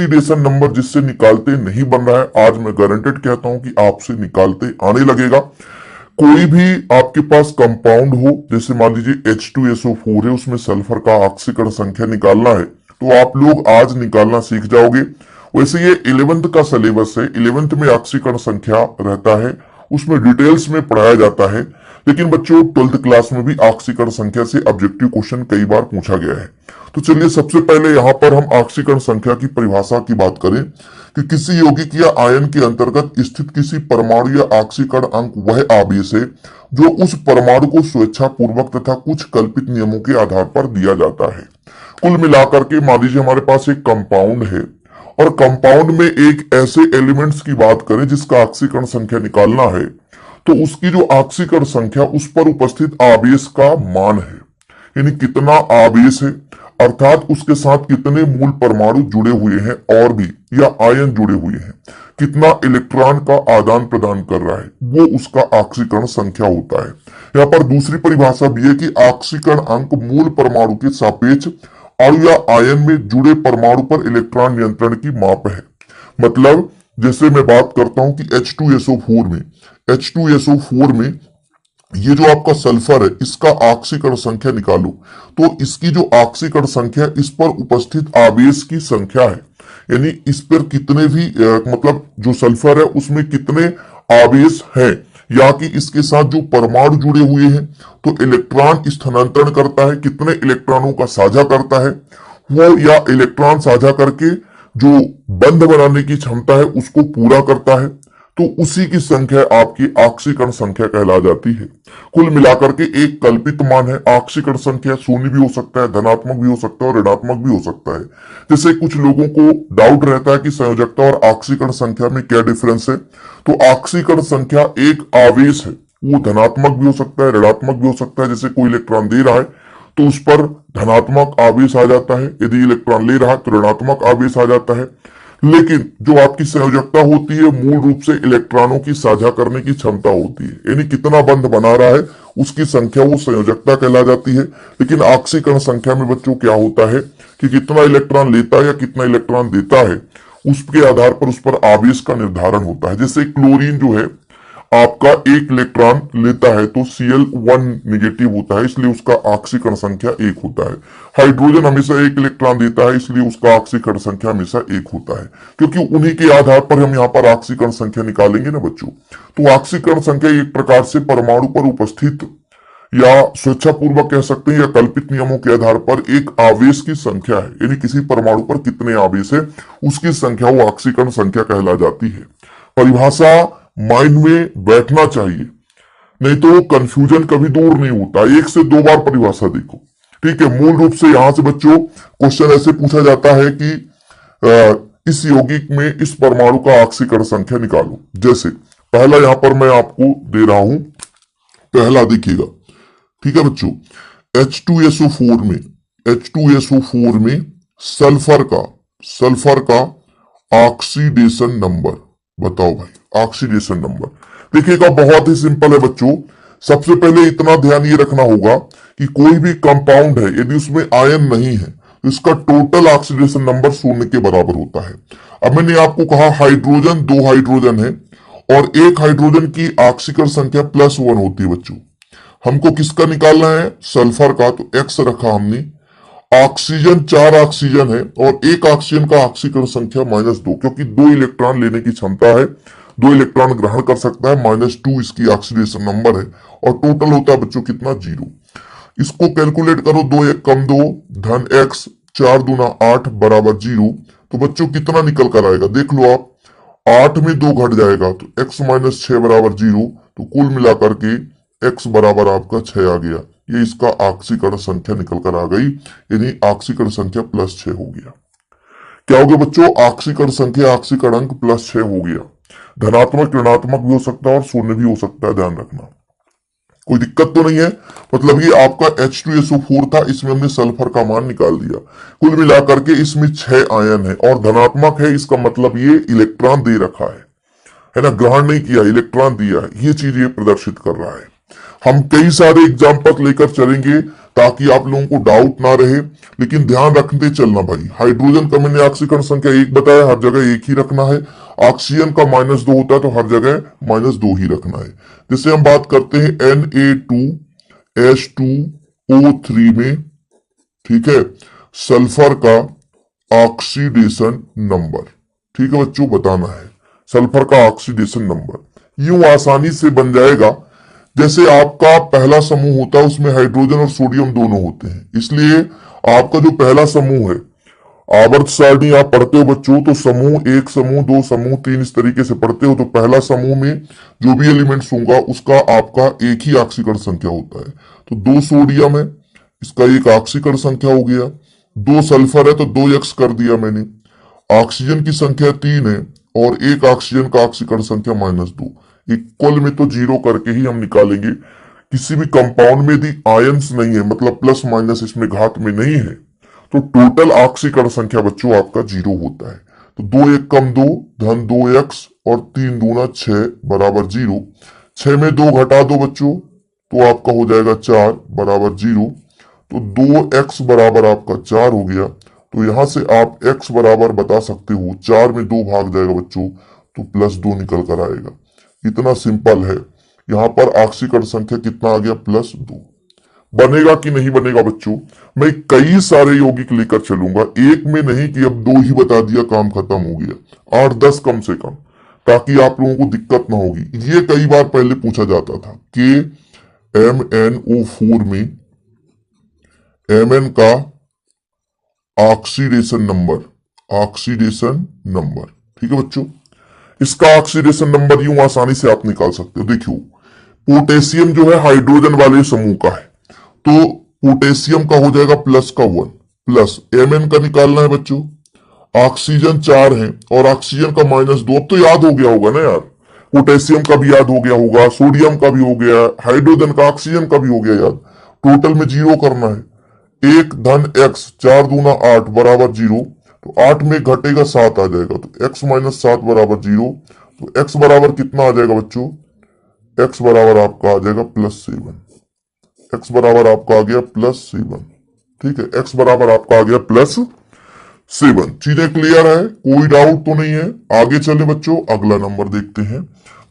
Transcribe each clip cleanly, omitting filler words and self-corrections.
Oxidation number जिससे निकालते नहीं बन रहा है, आज मैं गारंटेड कहता हूं कि आपसे निकालते आने लगेगा। कोई भी आपके पास कंपाउंड हो, जैसे मान लीजिए H2SO4 है, उसमें सल्फर का ऑक्सीकरण संख्या निकालना है तो आप लोग आज निकालना सीख जाओगे। वैसे ये 11th का सिलेबस है, 11th में ऑक्सीकरण संख्या रहता है, उसमें डिटेल्स में पढ़ाया जाता है। लेकिन बच्चों 12th क्लास में भी ऑक्सीकरण संख्या से ऑब्जेक्टिव क्वेश्चन कई बार पूछा गया है। तो चलिए सबसे पहले यहाँ पर हम ऑक्सीकरण संख्या की परिभाषा की बात करें कि किसी यौगिक या आयन के अंतर्गत स्थित किसी परमाणु या ऑक्सीकरण अंक वह आवेश है जो उस परमाणु को स्वेच्छा पूर्वक तथा कुछ कल्पित नियमों के आधार पर दिया जाता है। कुल मिलाकर के मान लीजिए हमारे पास एक कंपाउंड है और कंपाउंड में एक ऐसे एलिमेंट्स की बात करें जिसका ऑक्सीकरण संख्या निकालना है, तो उसकी जो ऑक्सीकरण संख्या उस पर उपस्थित आवेश का मान है, यानी कितना आवेश है, अर्थात उसके साथ कितने मूल परमाणु जुड़े हुए हैं और भी या आयन जुड़े हुए हैं, कितना इलेक्ट्रॉन का आदान प्रदान कर रहा है, वो उसका ऑक्सीकरण संख्या होता है। यहाँ पर दूसरी परिभाषा भी है कि ऑक्सीकरण अंक मूल परमाणु के सापेक्ष अणु या आयन में जुड़े परमाणु पर इलेक्ट्रॉन नियंत्रण की माप है। मतलब जैसे मैं बात करता हूं कि H2SO4 में ये जो आपका सल्फर है इसका ऑक्सीकरण संख्या निकालो, तो इसकी जो ऑक्सीकरण संख्या इस पर उपस्थित आवेश की संख्या है, यानी इस पर कितने भी मतलब जो सल्फर है उसमें कितने आवेश है, या कि इसके साथ जो परमाणु जुड़े हुए हैं तो इलेक्ट्रॉन स्थानांतरण करता है, कितने इलेक्ट्रॉनों का साझा करता है वो, या इलेक्ट्रॉन साझा करके जो बंध बनाने की क्षमता है उसको पूरा करता है, तो उसी की संख्या आपकी ऑक्सीकरण संख्या कहला जाती है। कुल मिलाकर के एक कल्पित मान है। ऑक्सीकरण संख्या शून्य भी हो सकता है, धनात्मक भी हो सकता है और ऋणात्मक भी हो सकता है। जैसे कुछ लोगों को डाउट रहता है कि संयोजकता और ऑक्सीकरण संख्या में क्या डिफरेंस है, तो ऑक्सीकरण संख्या एक आवेश है, वो धनात्मक भी हो सकता है, ऋणात्मक भी हो सकता है। जैसे कोई इलेक्ट्रॉन दे रहा है तो उस पर धनात्मक आवेश आ जाता है, यदि इलेक्ट्रॉन ले रहा है तो ऋणात्मक आवेश आ जाता है। लेकिन जो आपकी संयोजकता होती है मूल रूप से इलेक्ट्रॉनों की साझा करने की क्षमता होती है, यानी कितना बंध बना रहा है उसकी संख्या वो संयोजकता कहला जाती है। लेकिन ऑक्सीकरण संख्या में बच्चों क्या होता है कि कितना इलेक्ट्रॉन लेता है या कितना इलेक्ट्रॉन देता है उसके आधार पर उस पर आवेश का निर्धारण होता है। जैसे क्लोरीन जो है आपका एक इलेक्ट्रॉन लेता है तो Cl1 नेगेटिव होता है, इसलिए उसका ऑक्सीकरण संख्या 1 होता है। हाइड्रोजन हमेशा एक इलेक्ट्रॉन देता है, इसलिए उसका ऑक्सीकरण संख्या हमेशा 1 होता है, क्योंकि उन्हीं के आधार पर हम यहाँ पर ऑक्सीकरण संख्या निकालेंगे ना बच्चों। तो ऑक्सीकरण संख्या एक प्रकार से परमाणु पर उपस्थित या स्वेच्छापूर्वक कह सकते हैं या कल्पित नियमों के आधार पर एक आवेश की संख्या है, यानी किसी परमाणु पर कितने आवेश है उसकी संख्या वो ऑक्सीकरण संख्या कहला जाती है। परिभाषा माइंड में बैठना चाहिए, नहीं तो कंफ्यूजन कभी दूर नहीं होता। 1 से 2 बार परिभाषा देखो, ठीक है। मूल रूप से यहां से बच्चों क्वेश्चन ऐसे पूछा जाता है कि इस यौगिक में इस परमाणु का ऑक्सीकरण संख्या निकालो। जैसे पहला यहां पर मैं आपको दे रहा हूं, पहला देखिएगा, ठीक है बच्चों। H2SO4 में सल्फर का ऑक्सीडेशन नंबर बताओ भाई, ऑक्सीडेशन नंबर देखिएगा। बहुत ही सिंपल है बच्चों। सबसे पहले इतना ध्यान ये रखना होगा कि कोई भी कंपाउंड है यदि उसमें आयन नहीं है तो इसका टोटल ऑक्सीडेशन नंबर 0 के बराबर होता है। अब मैंने आपको कहा हाइड्रोजन 2 हाइड्रोजन है और एक हाइड्रोजन की ऑक्सीकरण संख्या +1 होती है बच्चों। हमको किसका निकालना है, सल्फर का, तो X रखा हमने। ऑक्सीजन 4 ऑक्सीजन है और एक ऑक्सीजन का ऑक्सीकरण संख्या -2, क्योंकि 2 इलेक्ट्रॉन लेने की क्षमता है, 2 इलेक्ट्रॉन ग्रहण कर सकता है, -2 इसकी ऑक्सीडेशन नंबर है। और टोटल होता है बच्चों कितना, 0। इसको कैलकुलेट करो, 2 1 कम 2 धन X, 4 दूना 8 बराबर 0। तो बच्चों कितना निकल कर आएगा देख लो आप, 8 में 2 घट जाएगा तो X - 6 बराबर 0। तो कुल मिलाकर के X बराबर आपका 6 आ गया। ये इसका ऑक्सीकरण संख्या निकल कर आ गई, यानी ऑक्सीकरण संख्या +6 हो गया। क्या हो गया बच्चों, ऑक्सीकरण संख्या ऑक्सीकरण अंक +6 हो गया। धनात्मक ऋणात्मक भी हो सकता है और शून्य भी हो सकता है, ध्यान रखना। कोई दिक्कत तो नहीं है। मतलब ये आपका H2SO4 था, इसमें हमने सल्फर का मान निकाल दिया। कुल मिलाकर के इसमें 6 आयन है और धनात्मक है, इसका मतलब ये इलेक्ट्रॉन दे रखा है ना, ग्रहण नहीं किया, इलेक्ट्रॉन दिया है। ये चीज ये प्रदर्शित कर रहा है। हम कई सारे एग्जाम्पल लेकर चलेंगे ताकि आप लोगों को डाउट ना रहे। लेकिन ध्यान रखते चलना भाई, हाइड्रोजन का मैंने ऑक्सीकरण संख्या 1 बताया, हर जगह 1 ही रखना है। ऑक्सीजन का -2 होता है तो हर जगह -2 ही रखना है। जैसे हम बात करते हैं Na2H2O3 में, ठीक है, सल्फर का ऑक्सीडेशन नंबर, ठीक है बच्चों, बताना है सल्फर का ऑक्सीडेशन नंबर। यूं आसानी से बन जाएगा। जैसे आपका पहला समूह होता है उसमें हाइड्रोजन और सोडियम दोनों होते हैं, इसलिए आपका जो पहला समूह है, आवर्त सारणी आप पढ़ते हो बच्चों, तो समूह 1, समूह 2, समूह 3 इस तरीके से पढ़ते हो। तो पहला समूह में जो भी एलिमेंट्स होगा उसका आपका एक ही ऑक्सीकरण संख्या होता है। तो 2 सोडियम है, इसका एक ऑक्सीकरण संख्या हो गया। 2 सल्फर है तो 2x कर दिया मैंने। ऑक्सीजन की संख्या 3 है और एक ऑक्सीजन का ऑक्सीकरण संख्या -2। इक्वल में तो 0 करके ही हम निकालेंगे। किसी भी कंपाउंड में यदि आयंस नहीं है, मतलब प्लस माइनस इसमें घात में नहीं है, तो टोटल ऑक्सीकरण संख्या बच्चों आपका 0 होता है। तो 2 1 कम 2 धन 2x और 3 दूना 6 बराबर 0। 6 में 2 घटा दो बच्चों तो आपका हो जाएगा 4 बराबर 0। तो 2x बराबर आपका 4 हो गया। तो यहां से आप x बराबर बता सकते हो, 4 में 2 भाग जाएगा बच्चों तो +2 निकल कर आएगा। इतना सिंपल है। यहां पर ऑक्सीकरण संख्या कितना आ गया, +2। बनेगा कि नहीं बनेगा बच्चों, मैं कई सारे यौगिक लेकर चलूंगा, एक में नहीं कि अब 2 ही बता दिया काम खत्म हो गया, 8-10 कम से कम, ताकि आप लोगों को दिक्कत ना होगी। ये कई बार पहले पूछा जाता था कि MnO4 में Mn का ऑक्सीडेशन नंबर, ऑक्सीडेशन नंबर, ठीक है बच्चों। इसका ऑक्सीडेशन नंबर यूं आसानी से आप निकाल सकते हो। देखियो, पोटेशियम जो है हाइड्रोजन वाले समूह का है, तो पोटेशियम का हो जाएगा +1 प्लस Mn का निकालना है बच्चों। ऑक्सीजन 4 है और ऑक्सीजन का -2। अब तो याद हो गया होगा ना यार, पोटेशियम का भी याद हो गया होगा, सोडियम का भी हो गया, हाइड्रोजन का, ऑक्सीजन का भी हो गया याद। टोटल में 0 करना है। 1 धन x, 4 दूना 8 बराबर 0। तो 8 में घटेगा 7 आ जाएगा, तो x - 7 बराबर 0। तो x बराबर कितना आ जाएगा बच्चों, x बराबर आपका आ जाएगा +7। x बराबर आपका आ गया +7, ठीक है, x बराबर आपका आ गया +7। चीजें क्लियर है, कोई डाउट तो नहीं है। आगे चले बच्चों, अगला नंबर देखते हैं।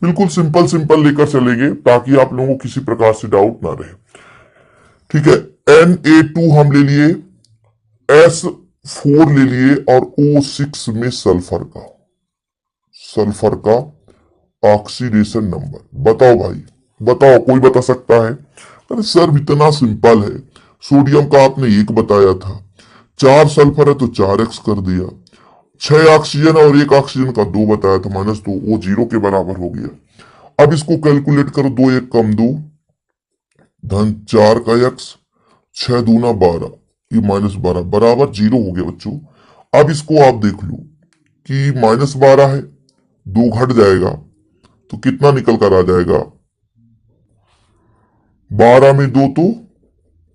बिल्कुल सिंपल सिंपल लेकर चलेंगे ताकि आप लोगों को किसी प्रकार से डाउट ना रहे, ठीक है। Na2 हम ले लिए, S4 ले लिए और O6 में सल्फर का ऑक्सीडेशन नंबर बताओ भाई, बताओ, कोई बता सकता है? अरे सर इतना सिंपल है, सोडियम का आपने 1 बताया था, 4 सल्फर है तो 4x कर दिया, 6 ऑक्सीजन और 1 ऑक्सीजन का 2 बताया था -2, वो 0 के बराबर हो गया। अब इसको कैलकुलेट करो, 2 1 कम 2 धन 4 का x, 6 दूना 12, ये -12 बराबर 0 हो गया बच्चों। अब इसको आप देख लो कि -12 है, 2 घट जाएगा तो कितना निकल कर आ जाएगा, 12 में 2 तो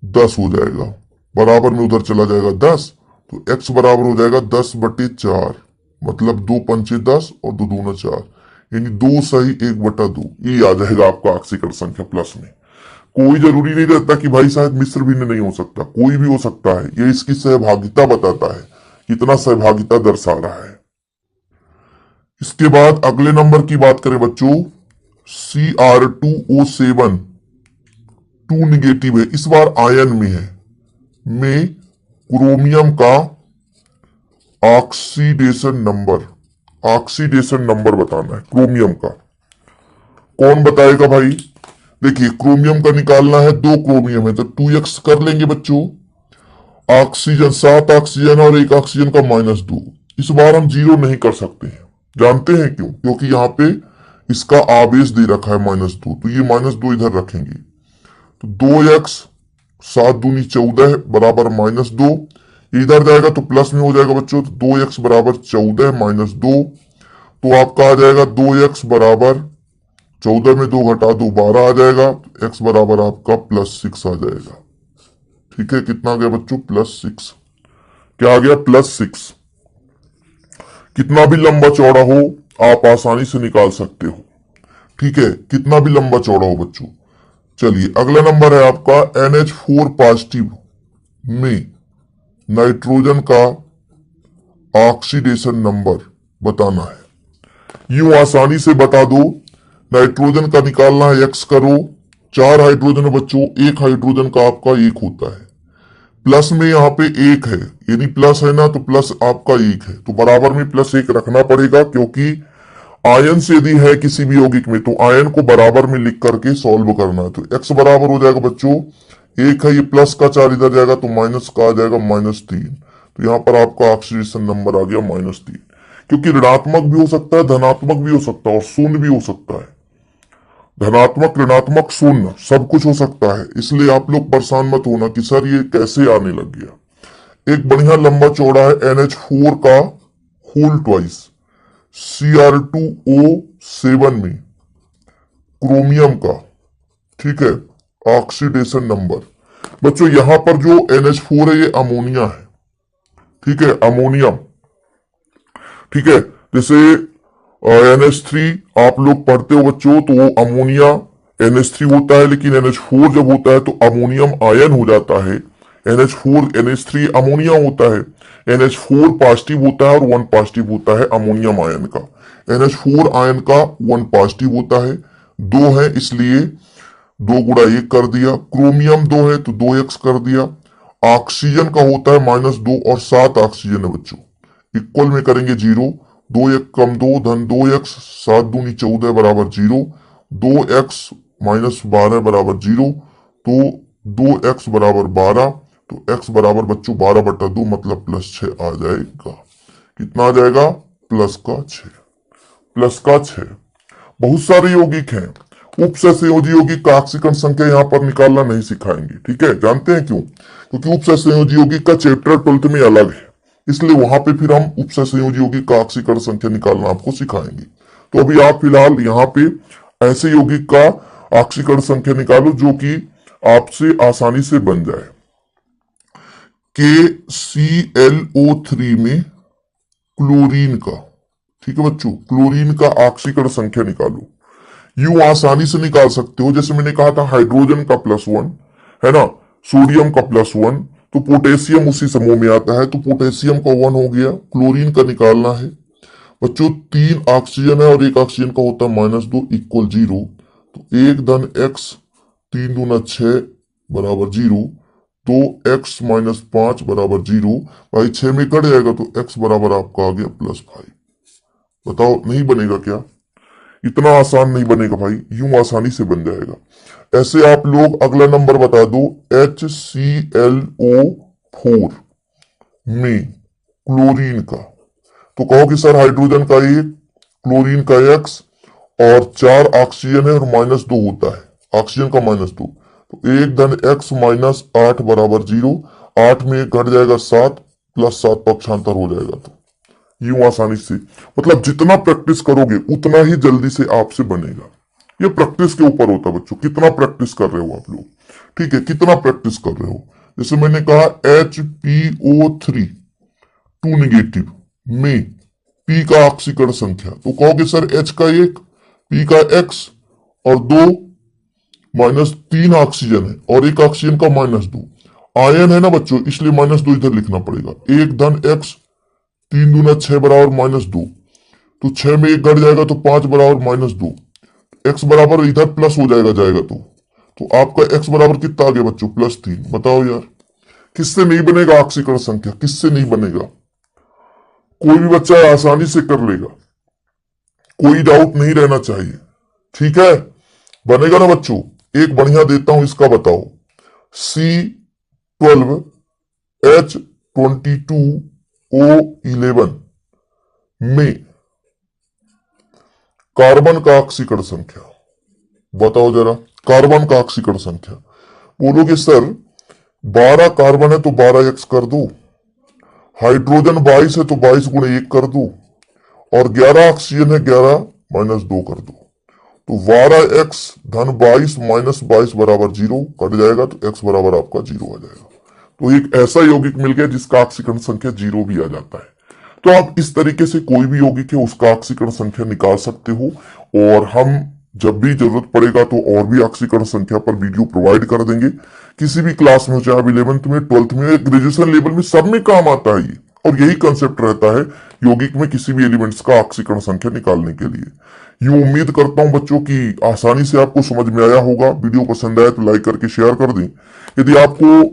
10 हो जाएगा, बराबर में उधर चला जाएगा 10, तो x बराबर हो जाएगा 10/4, मतलब 2 पंचे 10 और 2 दूना 4, यानी 2 सही 1/2, ये आ जाएगा आपका ऑक्सीकरण संख्या प्लस में। कोई जरूरी नहीं रहता कि भाई शायद मिश्र भिन्न नहीं हो सकता, कोई भी हो सकता है। ये इसकी सहभागिता बताता है, कितना सहभागिता दर्शा रहा है। इसके बाद अगले नंबर की बात करें बच्चों, Cr2O7 2 निगेटिव है, इस बार आयन में है, में क्रोमियम का ऑक्सीडेशन नंबर बताना है क्रोमियम का। कौन बताएगा भाई? देखिए, क्रोमियम का निकालना है, 2 क्रोमियम है तो 2x कर लेंगे बच्चों। ऑक्सीजन 7 ऑक्सीजन और 1 ऑक्सीजन का -2, इस बार हम 0 नहीं कर सकते हैं, जानते हैं क्यों? क्योंकि यहाँ पे इसका आवेश दे रखा है -2, तो ये -2 इधर रखेंगे, तो 2x 7 दूनी 14 बराबर -2, इधर जाएगा तो प्लस में हो जाएगा बच्चों, तो 2x बराबर 14 - 2, तो आपका आ जाएगा 2x बराबर 14 में 2 घटा दो 12 आ जाएगा, x बराबर आपका +6 आ जाएगा, ठीक है। कितना आ गया बच्चों, +6। क्या आ गया, +6। कितना भी लंबा चौड़ा हो आप आसानी से निकाल सकते हो, ठीक है, कितना भी लंबा चौड़ा हो बच्चों। चलिए अगला नंबर है आपका NH4 पॉजिटिव में नाइट्रोजन का ऑक्सीडेशन नंबर बताना है। यूं आसानी से बता दो, नाइट्रोजन का निकालना है, एक्स करो, 4 हाइड्रोजन बच्चों, एक हाइड्रोजन का आपका एक होता है, प्लस में यहाँ पे एक है, यानी प्लस है ना, तो प्लस आपका एक है, तो बराबर में प्लस एक रखना पड़ेगा, क्योंकि आयन से यदि है किसी भी यौगिक में तो आयन को बराबर में लिख करके सॉल्व करना है। तो एक्स बराबर हो जाएगा बच्चों, एक है, ये प्लस का 4 इधर जाएगा तो माइनस का आ जाएगा -3, तो यहाँ पर आपका ऑक्सीडेशन नंबर आ गया -3, क्योंकि ऋणात्मक भी हो सकता है, धनात्मक भी हो सकता है और शून्य भी हो सकता है। धनात्मक, ऋणात्मक, शून्य सब कुछ हो सकता है, इसलिए आप लोग परेशान मत होना कि सर ये कैसे आने लग गया। एक बढ़िया लंबा चौड़ा है NH4 का होल ट्वाइस Cr2O7 में क्रोमियम का, ठीक है, ऑक्सीडेशन नंबर। बच्चों यहां पर जो NH4 है ये अमोनिया है, ठीक है, अमोनियम, ठीक है। जैसे NH3 आप लोग पढ़ते हो बच्चों, तो वो अमोनिया NH3 होता है, लेकिन NH4 जब होता है तो अमोनियम आयन हो जाता है। NH4 NH3 अमोनिया होता है, NH4 पॉजिटिव होता है और 1 पॉजिटिव होता है अमोनियम आयन का। NH4 आयन का 1 पॉजिटिव होता है, 2 है इसलिए 2 गुणा 1 कर दिया, क्रोमियम 2 है तो 2x कर दिया, ऑक्सीजन का होता है -2 और 7 ऑक्सीजन है बच्चों, इक्वल में करेंगे 0, 2 1 कम 2 धन 2x, 7 दूनी 14 बराबर 0, 2x -12 बराबर 0, तो 2x बराबर 12, तो x बराबर बच्चों 12/2 मतलब +6 आ जाएगा। कितना आ जाएगा? +6, +6। बहुत सारे यौगिक हैं, उपसंयोजी यौगिक का ऑक्सीकरण संख्या यहाँ पर निकालना नहीं सिखाएंगे, ठीक है। जानते हैं क्यों? क्योंकि उपसंयोजी यौगिक का चैप्टर 12th में अलग है, इसलिए वहां पे फिर हम उपसंयोजी यौगिक का ऑक्सीकरण संख्या निकालना आपको सिखाएंगे। तो अभी आप फिलहाल यहाँ पे ऐसे यौगिक का ऑक्सीकरण संख्या निकालो जो कि आपसे आसानी से बन जाए। KClO3 में क्लोरीन का, ठीक है बच्चों, क्लोरीन का ऑक्सीकरण संख्या निकालो। यूं आसानी से निकाल सकते हो, जैसे मैंने कहा था हाइड्रोजन का +1 है ना, सोडियम का +1, तो पोटेशियम उसी समूह में आता है, तो पोटेशियम का 1 हो गया। क्लोरीन का निकालना है बच्चों, 3 ऑक्सीजन है और 1 ऑक्सीजन का होता है -2 इक्वल 0, तो 1 धन x 3 दूना 6 बराबर 0, तो x -5 बराबर 0, भाई 6 में कट जाएगा तो x बराबर आपका आ गया +5। बताओ नहीं बनेगा क्या? इतना आसान नहीं बनेगा भाई, यूं आसानी से बन जाएगा। ऐसे आप लोग अगला नंबर बता दो, HClO4 में क्लोरीन का, तो कहो कि सर हाइड्रोजन का 1, क्लोरीन का x और 4 ऑक्सीजन है और -2 होता है, ऑक्सीजन का -2, तो 1 धन x -8 बराबर 0, 8 में घट जाएगा 7, +7 पक्षांतर हो जाएगा। तो यूं आसानी से, मतलब जितना प्रैक्टिस करोगे उतना ही जल्दी से आपसे बनेगा। ये प्रैक्टिस के ऊपर होता है बच्चों, कितना प्रैक्टिस कर रहे हो आप लोग, ठीक है, कितना प्रैक्टिस कर रहे हो। जैसे मैंने कहा HPO3 2 नेगेटिव में P का ऑक्सीकरण संख्या, तो कहोगे सर H का 1, P का x और 2 -3 ऑक्सीजन है और 1 ऑक्सीजन का -2, आयन है ना बच्चों, इसलिए -2 इधर लिखना पड़ेगा। 1 धन x 3 दूना 6 बराबर -2, तो 6 में 1 घट जाएगा तो 5 बराबर -2, x बराबर इधर प्लस हो जाएगा तो आपका x बराबर कितना आ गया बच्चों? +3। बताओ यार, किससे नहीं बनेगा ऑक्सीकरण संख्या? किससे नहीं बनेगा? कोई भी बच्चा आसानी से कर लेगा, कोई डाउट नहीं रहना चाहिए, ठीक है। बनेगा ना बच्चों? एक बढ़िया देता हूं, इसका बताओ, C12H22O11 में कार्बन का ऑक्सीकरण संख्या बताओ जरा, कार्बन का ऑक्सीकरण संख्या। बोलोगे सर 12 कार्बन है तो 12x कर दो, हाइड्रोजन 22 है तो 22 गुणे 1 कर दो, और 11 ऑक्सीजन है 11 -2 कर दो, तो 12x धन 22 -22 बराबर 0 कट जाएगा, तो x बराबर आपका 0 आ जाएगा। तो एक ऐसा यौगिक मिल गया जिसका ऑक्सीकरण संख्या 0 भी आ जाता है। तो आप इस तरीके से कोई भी यौगिक है उसका ऑक्सीकरण संख्या निकाल सकते हो, और हम जब भी जरूरत पड़ेगा तो और भी आक्सीकरण संख्या पर वीडियो प्रोवाइड कर देंगे। किसी भी क्लास में, चाहे 11th में, 12th में, ग्रेजुएशन लेवल में, सब में काम आता है ये। और यही कंसेप्ट रहता है यौगिक में किसी भी एलिमेंट्स का आक्सीकरण संख्या निकालने के लिए। यूं उम्मीद करता हूं बच्चों की आसानी से आपको समझ में आया होगा। वीडियो पसंद आया तो लाइक करके शेयर कर दें। यदि आपको